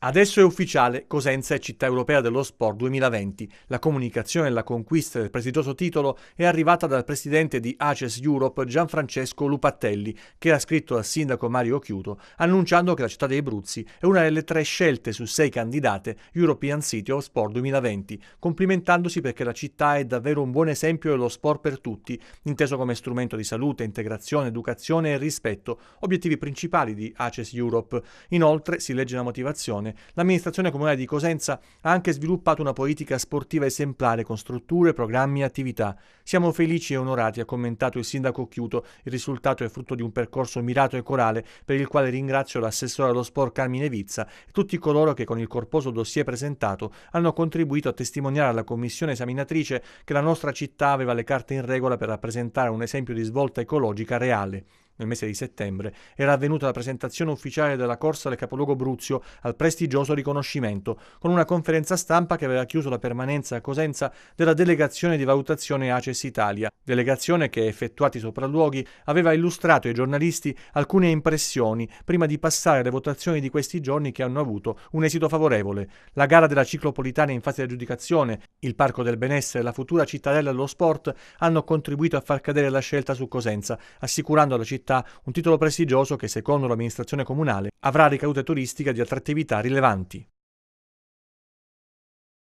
Adesso è ufficiale, Cosenza è città europea dello sport 2020. La comunicazione e la conquista del prestigioso titolo è arrivata dal presidente di ACES Europe Gianfrancesco Lupattelli, che ha scritto al sindaco Mario Chiuto, annunciando che la città dei Abruzzi è una delle 3 scelte su 6 candidate European City of Sport 2020, complimentandosi perché la città è davvero un buon esempio dello sport per tutti, inteso come strumento di salute, integrazione, educazione e rispetto, obiettivi principali di ACES Europe. Inoltre, si legge la motivazione, l'amministrazione comunale di Cosenza ha anche sviluppato una politica sportiva esemplare con strutture, programmi e attività. Siamo felici e onorati, ha commentato il sindaco Chiuto. Il risultato è frutto di un percorso mirato e corale per il quale ringrazio l'assessore allo sport Carmine Vizza e tutti coloro che con il corposo dossier presentato hanno contribuito a testimoniare alla commissione esaminatrice che la nostra città aveva le carte in regola per rappresentare un esempio di svolta ecologica reale. Nel mese di settembre era avvenuta la presentazione ufficiale della corsa del capoluogo Bruzio al prestigioso riconoscimento, con una conferenza stampa che aveva chiuso la permanenza a Cosenza della delegazione di valutazione ACES Italia, delegazione che, effettuati i sopralluoghi, aveva illustrato ai giornalisti alcune impressioni prima di passare alle votazioni di questi giorni che hanno avuto un esito favorevole. La gara della ciclopolitana in fase di aggiudicazione, il Parco del Benessere e la futura cittadella dello sport hanno contribuito a far cadere la scelta su Cosenza, assicurando alla città un titolo prestigioso che, secondo l'amministrazione comunale, avrà ricadute turistiche di attrattività rilevanti.